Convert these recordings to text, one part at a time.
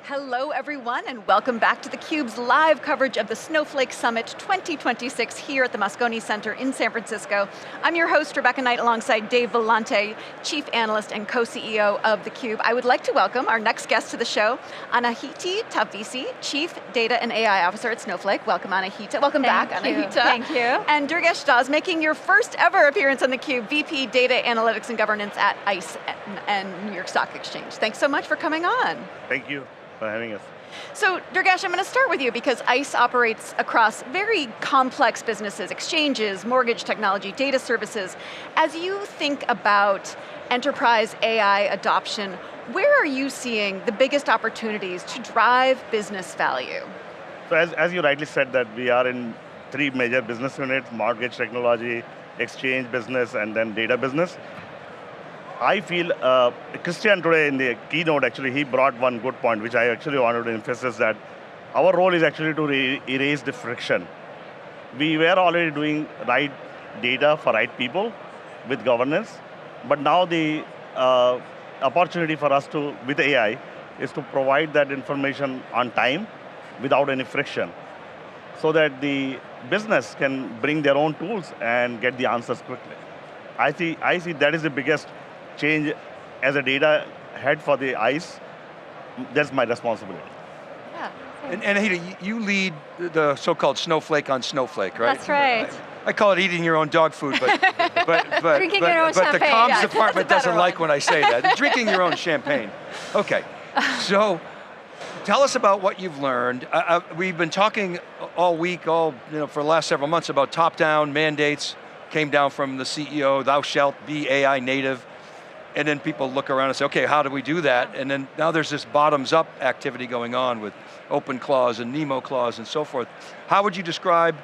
Hello everyone, and welcome back to theCUBE's live coverage of the Snowflake Summit 2026 here at the Moscone Center in San Francisco. I'm your host, Rebecca Knight, alongside Dave Vellante, Chief Analyst and Co-CEO of theCUBE. I would like to welcome our next guest to the show, Anahita Tafvizi, Chief Data and AI Officer at Snowflake. Welcome, Anahita. Welcome back, Anahita. Thank you. And Durgesh Dawes, making your first ever appearance on theCUBE, VP Data Analytics and Governance at ICE and New York Stock Exchange. Thanks so much for coming on. Thank you for having us. So Durgesh, I'm going to start with you because ICE operates across very complex businesses, exchanges, mortgage technology, data services. As you think about enterprise AI adoption, where are you seeing the biggest opportunities to drive business value? So as you rightly said that we are in three major business units, mortgage technology, exchange business, and then data business. I feel, Christian today in the keynote, actually, he brought one good point, which I actually wanted to emphasize that our role is actually to erase the friction. We were already doing right data for right people with governance, but now the opportunity for us to, with AI, is to provide that information on time without any friction, so that the business can bring their own tools and get the answers quickly. I see that is the biggest change as a data head for the ICE. That's my responsibility. Yeah. And Anahita, you lead the so-called Snowflake on Snowflake, right? That's right. I call it eating your own dog food, but Drinking your own the champagne. comms Yeah, department that's a doesn't better like when I say that. Drinking your own champagne. Okay, so tell us about what you've learned. We've been talking all week, for the last several months about top-down mandates, came down from the CEO, thou shalt be AI native. And then people look around and say, okay, how do we do that? And then now there's this bottoms-up activity going on with open clause and Nemo clause and so forth. How would you describe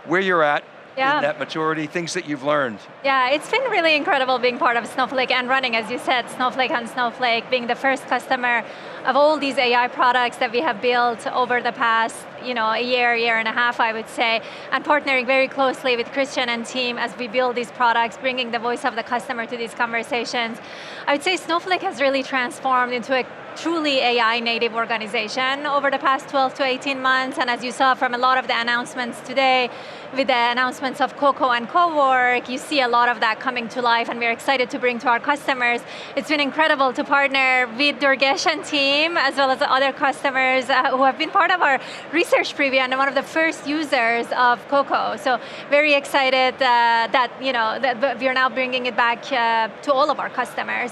where you're at in that maturity, things that you've learned? Yeah, it's been really incredible being part of Snowflake and running, as you said, Snowflake on Snowflake, being the first customer of all these AI products that we have built over the past a year and a half, I would say, and partnering very closely with Christian and team as we build these products, bringing the voice of the customer to these conversations. I would say Snowflake has really transformed into a truly AI native organization over the past 12 to 18 months, and as you saw from a lot of the announcements today, with the announcements of CoCo and CoWork, you see a lot of that coming to life, and we're excited to bring to our customers. It's been incredible to partner with Durgesh and team, as well as the other customers who have been part of our research preview and one of the first users of CoCo. So very excited that we are now bringing it back to all of our customers.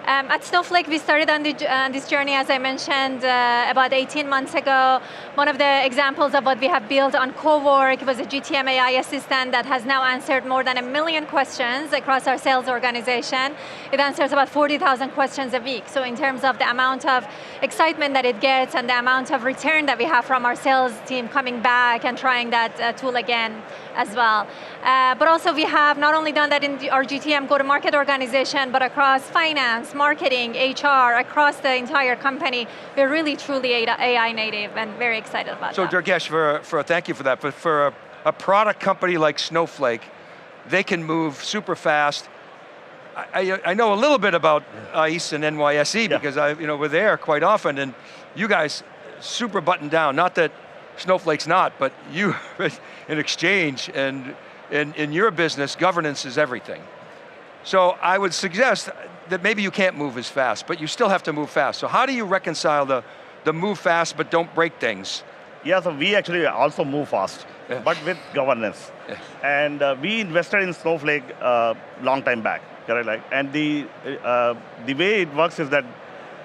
At Snowflake, we started on this journey, as I mentioned, about 18 months ago. One of the examples of what we have built on CoWork was a GTM AI assistant that has now answered more than 1 million questions across our sales organization. It answers about 40,000 questions a week. So in terms of the amount of excitement that it gets and the amount of return that we have from our sales team coming back and trying that tool again as well. But also we have not only done that in our GTM go-to-market organization, but across finance, marketing, HR, across the entire company. We're really, truly AI native and very excited about that. So Durgesh, thank you for that. But for a product company like Snowflake, they can move super fast. I know a little bit about ICE and NYSE because we're there quite often, and you guys super buttoned down. Not that Snowflake's not, but you, in exchange and in your business, governance is everything. So I would suggest that maybe you can't move as fast, but you still have to move fast. So how do you reconcile the move fast but don't break things? Yeah, so we actually also move fast, but with governance. And we invested in Snowflake long time back, correct? And the way it works is that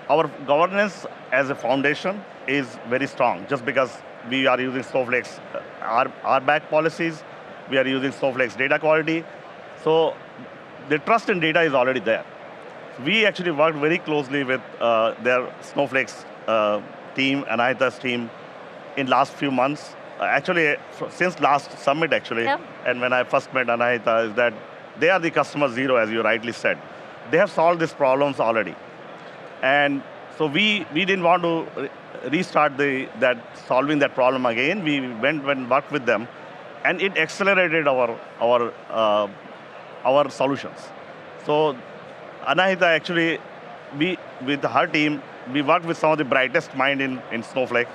our governance as a foundation is very strong, just because we are using Snowflake's RBAC policies, we are using Snowflake's data quality. So the trust in data is already there. We actually worked very closely with their Snowflake's team, Anahita's team, in last few months. Actually, since last summit, actually, and when I first met Anahita, is that they are the customer zero, as you rightly said. They have solved these problems already. And so we didn't want to restart solving that problem again. We went and worked with them, and it accelerated our solutions. So Anahita actually, with her team, we worked with some of the brightest mind in Snowflake,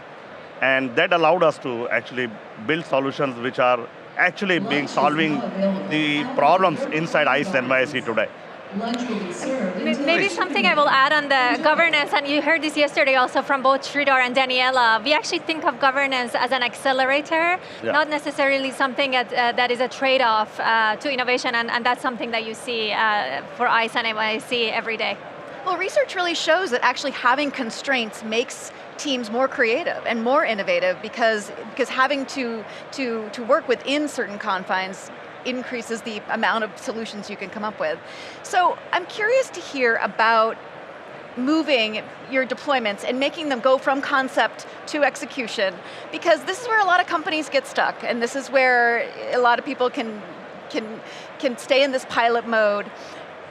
and that allowed us to actually build solutions which are actually solving the problems inside ICE and NYSE today. Lunch will be served. Maybe something I will add on the governance, and you heard this yesterday also from both Sridhar and Daniela. We actually think of governance as an accelerator, not necessarily something that is a trade-off to innovation, and that's something that you see for ICE and NYSE every day. Well, research really shows that actually having constraints makes teams more creative and more innovative because having to work within certain confines increases the amount of solutions you can come up with. So I'm curious to hear about moving your deployments and making them go from concept to execution, because this is where a lot of companies get stuck, and this is where a lot of people can stay in this pilot mode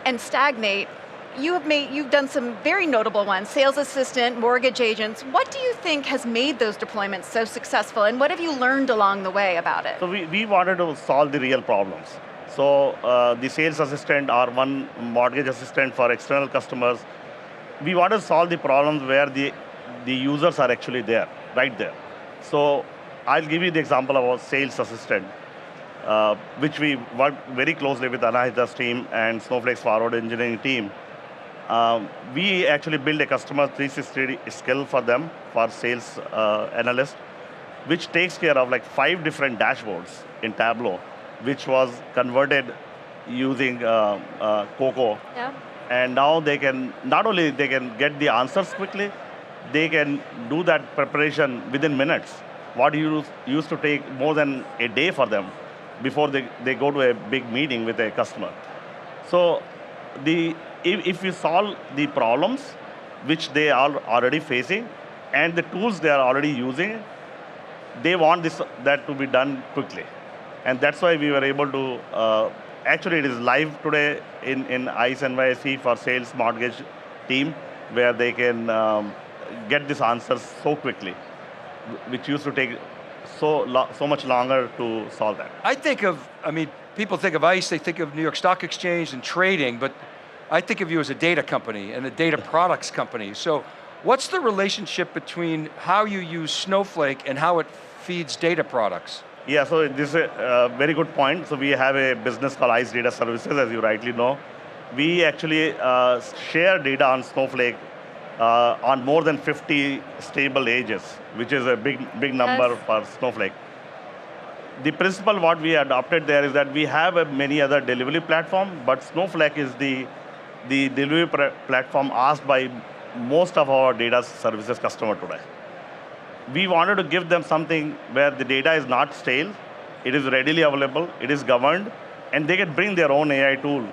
and stagnate. You've done some very notable ones, sales assistant, mortgage agents. What do you think has made those deployments so successful, and what have you learned along the way about it? So we wanted to solve the real problems. So the sales assistant or one mortgage assistant for external customers, we wanted to solve the problems where the users are actually there, right there. So I'll give you the example of our sales assistant, which we worked very closely with Anahita's team and Snowflake's forward engineering team. We actually built a customer 360 skill for them, for sales analyst, which takes care of like 5 different dashboards in Tableau, which was converted using CoCo. Yeah. And now they can, not only they can get the answers quickly, they can do that preparation within minutes. What used to take more than a day for them before they go to a big meeting with a customer. So if you solve the problems which they are already facing and the tools they are already using, they want that to be done quickly. And that's why we were able to, actually it is live today in ICE and NYSE for sales mortgage team, where they can get these answers so quickly, which used to take so much longer to solve that. People think of ICE, they think of New York Stock Exchange and trading, but I think of you as a data company and a data products company. So what's the relationship between how you use Snowflake and how it feeds data products? Yeah, so this is a very good point. So we have a business called ICE Data Services, as you rightly know. We actually share data on Snowflake on more than 50 stable ages, which is a big number for Snowflake. The principle what we adopted there is that we have many other delivery platform, but Snowflake is the delivery platform asked by most of our data services customer today. We wanted to give them something where the data is not stale, it is readily available, it is governed, and they can bring their own AI tool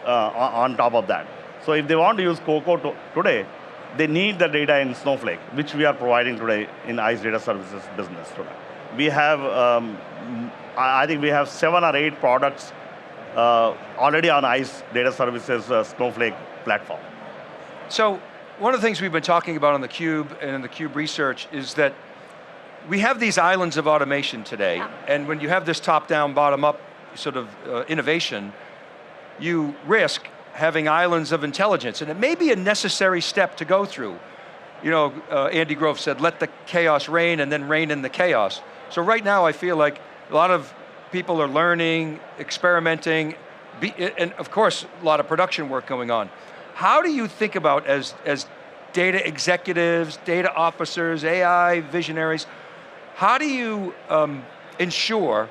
on top of that. So if they want to use CoCo today, they need the data in Snowflake, which we are providing today in ICE Data Services business today. We have, I think we have 7 or 8 products already on ICE Data Services Snowflake platform. So one of the things we've been talking about on theCUBE and in theCUBE research is that we have these islands of automation today, and when you have this top-down, bottom-up sort of innovation, you risk having islands of intelligence, and it may be a necessary step to go through. You know, Andy Grove said, let the chaos reign and then reign in the chaos. So right now I feel like a lot of people are learning, experimenting, and of course, a lot of production work going on. How do you think about, as data executives, data officers, AI visionaries, how do you ensure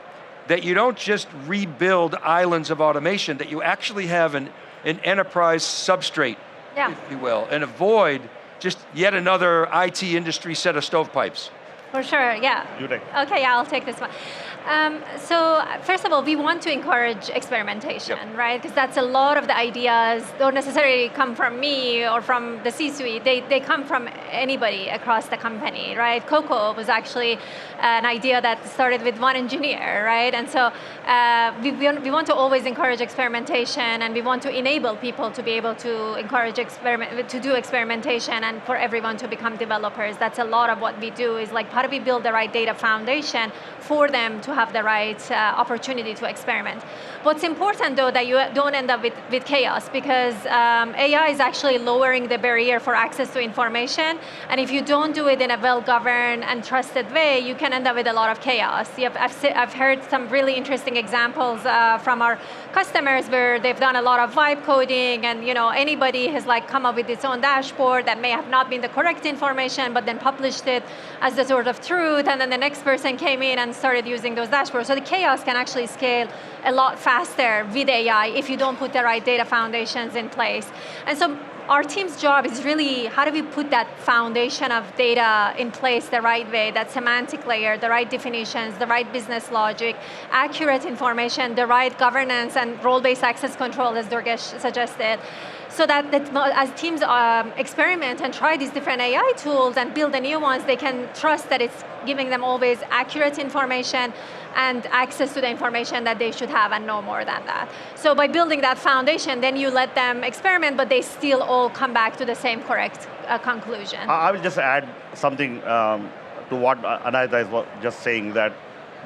that you don't just rebuild islands of automation, that you actually have an enterprise substrate, if you will, and avoid just yet another IT industry set of stovepipes? For sure, yeah. You take. Okay, yeah, I'll take this one. So first of all, we want to encourage experimentation, right? Because that's a lot of the ideas don't necessarily come from me or from the C-suite. They come from anybody across the company, right? CoCo was actually an idea that started with one engineer, right? And so we want to always encourage experimentation, and we want to enable people to be able to encourage to do experimentation and for everyone to become developers. That's a lot of what we do, is like part do we build the right data foundation for them to have the right opportunity to experiment. What's important though, that you don't end up with chaos, because AI is actually lowering the barrier for access to information, and if you don't do it in a well-governed and trusted way, you can end up with a lot of chaos. I've heard some really interesting examples from our customers where they've done a lot of vibe coding, and anybody has come up with its own dashboard that may have not been the correct information, but then published it as the sort of truth, and then the next person came in and started using those dashboards. So the chaos can actually scale a lot faster with AI if you don't put the right data foundations in place. And so our team's job is really, how do we put that foundation of data in place the right way, that semantic layer, the right definitions, the right business logic, accurate information, the right governance and role-based access control, as Durgesh suggested, so that as teams experiment and try these different AI tools and build the new ones, they can trust that it's giving them always accurate information and access to the information that they should have and no more than that. So by building that foundation, then you let them experiment, but they still all come back to the same correct conclusion. I will just add something to what Anahita was just saying, that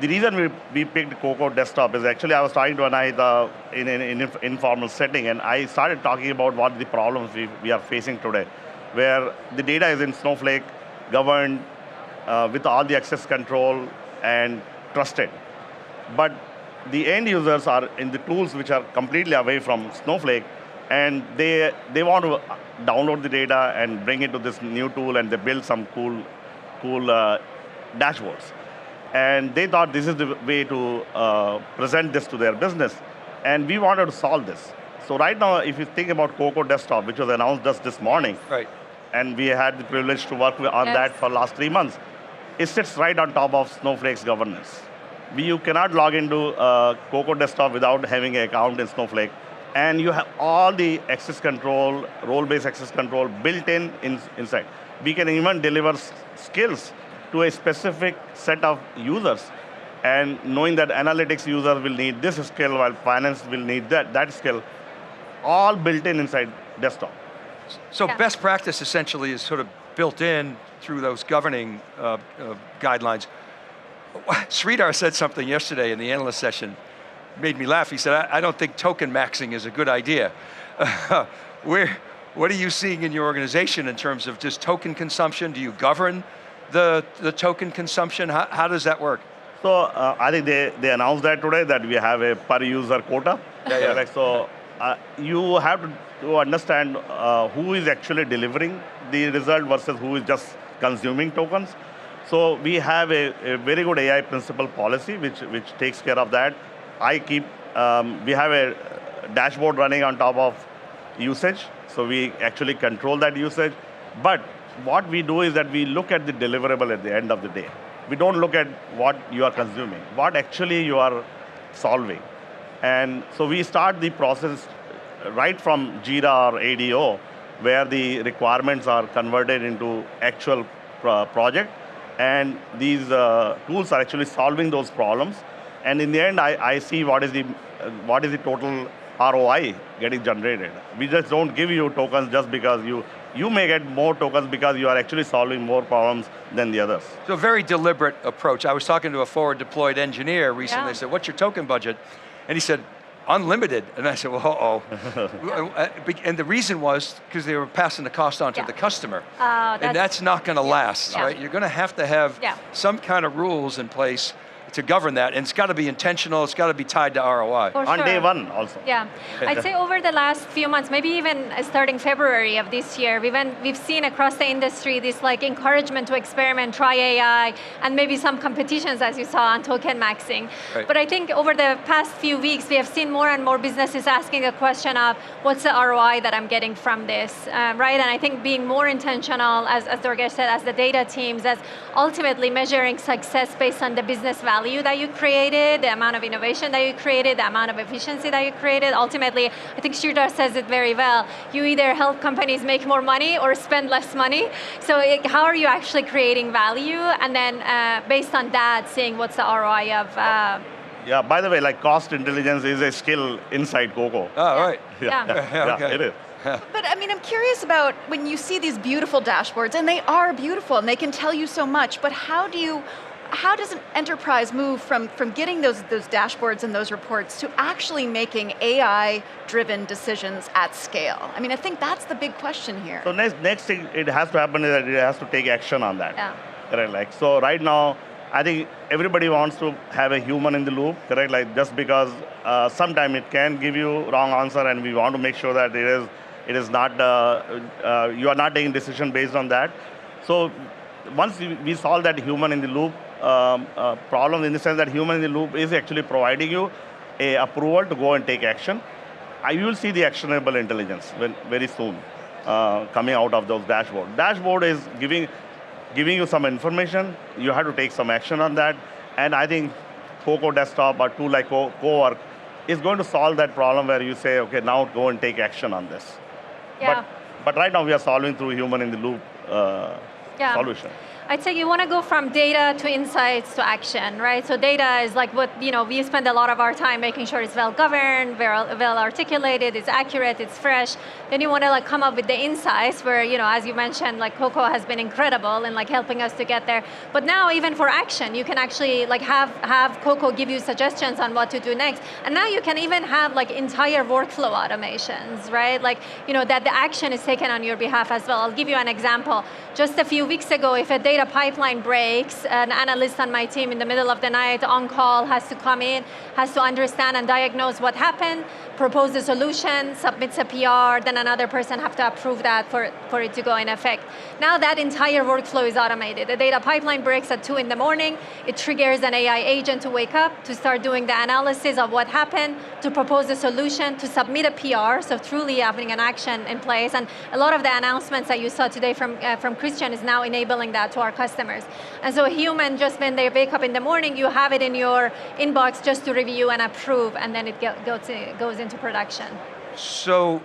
the reason we picked CoCo Desktop is actually I was talking to Anahita in an informal setting, and I started talking about what the problems we are facing today, where the data is in Snowflake, governed with all the access control and trusted. But the end users are in the tools which are completely away from Snowflake, and they want to download the data and bring it to this new tool, and they build some cool dashboards. And they thought this is the way to present this to their business. And we wanted to solve this. So right now, if you think about CoCo Desktop, which was announced just this morning, right, and we had the privilege to work on that for the last 3 months, it sits right on top of Snowflake's governance. You cannot log into CoCo Desktop without having an account in Snowflake. And you have all the access control, role-based access control built inside. We can even deliver skills to a specific set of users, and knowing that analytics users will need this skill while finance will need that skill, all built inside desktop. So best practice essentially is sort of built in through those governing guidelines. Sridhar said something yesterday in the analyst session, made me laugh. He said, I don't think token maxing is a good idea. What are you seeing in your organization in terms of just token consumption? Do you govern the token consumption? How does that work? So I think they announced that today, that we have a per user quota. Yeah. So you have to understand who is actually delivering the result versus who is just consuming tokens. So we have a very good AI principal policy which takes care of that. We have a dashboard running on top of usage, so we actually control that usage. But what we do is that we look at the deliverable at the end of the day. We don't look at what you are consuming, what actually you are solving. And so we start the process right from Jira or ADO, where the requirements are converted into actual project, and these tools are actually solving those problems. And in the end, I see what is the total ROI getting generated. We just don't give you tokens just because you may get more tokens because you are actually solving more problems than the others. So a very deliberate approach. I was talking to a forward deployed engineer recently. I said, what's your token budget? And he said, unlimited. And I said, well, and the reason was because they were passing the cost on to the customer. And that's not going to last, right? You're going to have some kind of rules in place to govern that, and it's got to be intentional, it's got to be tied to ROI. For on sure. day one also. Yeah, I'd say over the last few months, maybe even starting February of this year, we've seen across the industry this encouragement to experiment, try AI, and maybe some competitions, as you saw, on token maxing. Right. But I think over the past few weeks, we have seen more and more businesses asking a question of, what's the ROI that I'm getting from this, right? And I think being more intentional, as Durgesh said, as the data teams, as ultimately measuring success based on the business value that you created, the amount of innovation that you created, the amount of efficiency that you created. Ultimately, I think Sridhar says it very well. You either help companies make more money or spend less money. So how are you actually creating value? And then based on that, seeing what's the ROI of... by the way, cost intelligence is a skill inside CoCo. Oh, right. Okay. It is. But I mean, I'm curious about when you see these beautiful dashboards, and they are beautiful, and they can tell you so much, but how does an enterprise move from getting those dashboards and those reports to actually making AI-driven decisions at scale? I mean, I think that's the big question here. So next thing it has to happen is that it has to take action on that. Yeah. Correct. Like, so right now, I think everybody wants to have a human in the loop, correct? Like, just because sometimes it can give you wrong answer, and we want to make sure that it is not, you are not taking decision based on that. So once we solve that human in the loop problem, in the sense that human in the loop is actually providing you a approval to go and take action, you will see the actionable intelligence very soon coming out of those dashboards. Dashboard is giving you some information, you have to take some action on that, and I think CoCo Desktop or tool like CoWork is going to solve that problem where you say, okay, now go and take action on this. Yeah. But right now we are solving through human in the loop solution. I'd say you want to go from data to insights to action, right? So data is like what, we spend a lot of our time making sure it's well governed, well articulated, it's accurate, it's fresh. Then you want to come up with the insights where, as you mentioned, CoCo has been incredible in helping us to get there. But now even for action, you can actually have CoCo give you suggestions on what to do next. And now you can even have entire workflow automations, right? That the action is taken on your behalf as well. I'll give you an example. Just a few weeks ago, if a data pipeline breaks, an analyst on my team in the middle of the night on call has to come in, has to understand and diagnose what happened, propose a solution, submits a PR, then another person have to approve that for it to go in effect. Now that entire workflow is automated. The data pipeline breaks at 2 in the morning, it triggers an AI agent to wake up, to start doing the analysis of what happened, to propose a solution, to submit a PR, so truly having an action in place. And a lot of the announcements that you saw today from Christian is now enabling that to our customers. And so a human, just when they wake up in the morning, you have it in your inbox just to review and approve, and then it goes into production. So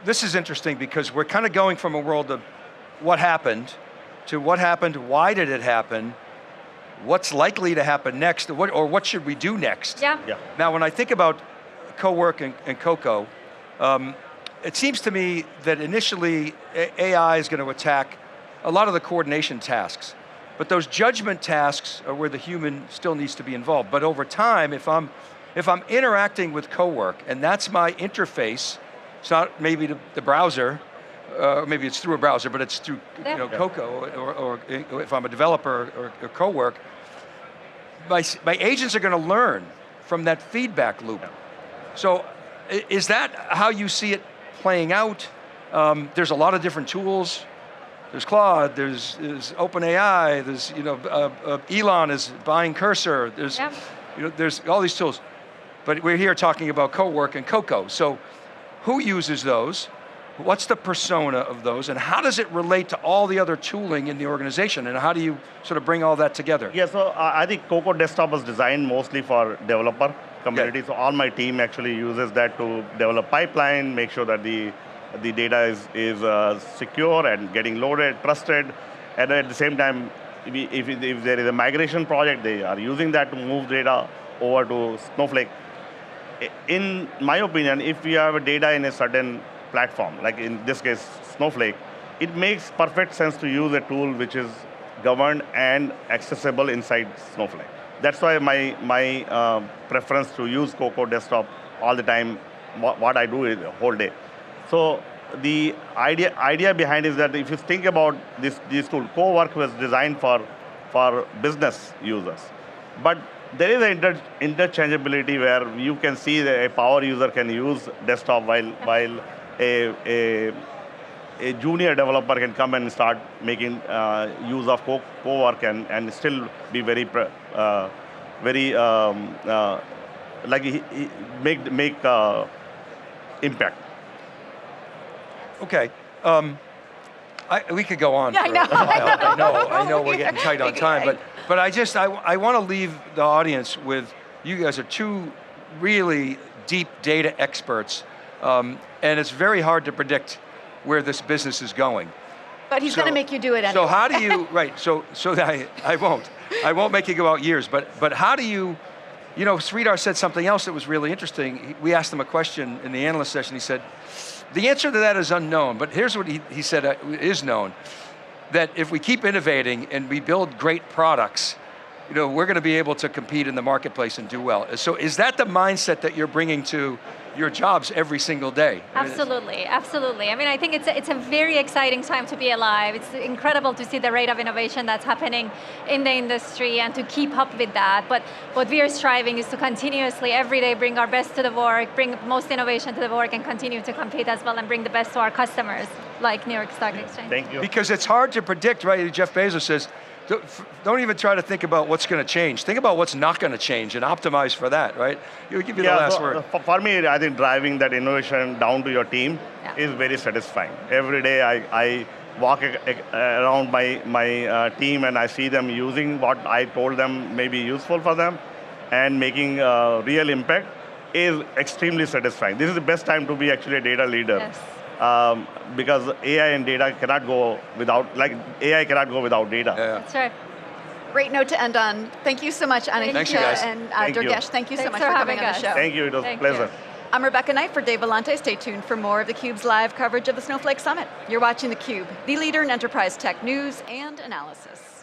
this is interesting because we're kind of going from a world of what happened to what happened, why did it happen, what's likely to happen next, or what should we do next? Yeah. Now when I think about CoWork and CoCo, it seems to me that initially AI is going to attack a lot of the coordination tasks, but those judgment tasks are where the human still needs to be involved. But over time, if I'm interacting with CoWork and that's my interface, it's not maybe the browser, maybe it's through a browser, but it's through CoCo, or if I'm a developer or CoWork, my agents are going to learn from that feedback loop. So is that how you see it playing out? There's a lot of different tools. There's Claude, there's OpenAI, there's Elon is buying Cursor, there's all these tools. But we're here talking about CoWork and CoCo. So who uses those? What's the persona of those? And how does it relate to all the other tooling in the organization? And how do you sort of bring all that together? Yeah, so I think CoCo Desktop was designed mostly for developer community. So all my team actually uses that to develop pipeline, make sure that the data is secure and getting loaded, trusted. And at the same time, if there is a migration project, they are using that to move data over to Snowflake. In my opinion, if we have data in a certain platform, like in this case, Snowflake, it makes perfect sense to use a tool which is governed and accessible inside Snowflake. That's why my preference to use CoCo Desktop all the time, what I do is the whole day. So the idea behind is that if you think about this tool, CoWork was designed for business users. But there is an interchangeability where you can see that a power user can use desktop while a junior developer can come and start making use of CoWork and still be very make impact. Okay. We could go on. Yeah, I know we're getting tight on time, but I want to leave the audience with, you guys are two really deep data experts, and it's very hard to predict where this business is going. But he's going to make you do it anyway. So how do you, right, so I won't make you go out years, but how do you You know, Sridhar said something else that was really interesting. We asked him a question in the analyst session. He said, the answer to that is unknown, but here's what he said is known, that if we keep innovating and we build great products, you know, we're going to be able to compete in the marketplace and do well. So is that the mindset that you're bringing to your jobs every single day? Absolutely, absolutely. I mean, I think it's a very exciting time to be alive. It's incredible to see the rate of innovation that's happening in the industry and to keep up with that. But what we are striving is to continuously, every day, bring our best to the work, bring most innovation to the work, and continue to compete as well and bring the best to our customers, like New York Stock Exchange. Thank you. Because it's hard to predict, right? Jeff Bezos says, don't even try to think about what's going to change. Think about what's not going to change and optimize for that, right? You'll give you the last word. For me, I think driving that innovation down to your team is very satisfying. Every day I walk around my team and I see them using what I told them may be useful for them and making a real impact is extremely satisfying. This is the best time to be actually a data leader. Yes. Because AI and data cannot go without, AI cannot go without data. Yeah. That's right. Great note to end on. Thank you so much, Anahita Thank you, guys. and Thank you. Durgesh. Thank you so Thanks much for for coming having on the us. show. Thank you, it was a pleasure. I'm Rebecca Knight for Dave Vellante. Stay tuned for more of theCUBE's live coverage of the Snowflake Summit. You're watching theCUBE, the leader in enterprise tech news and analysis.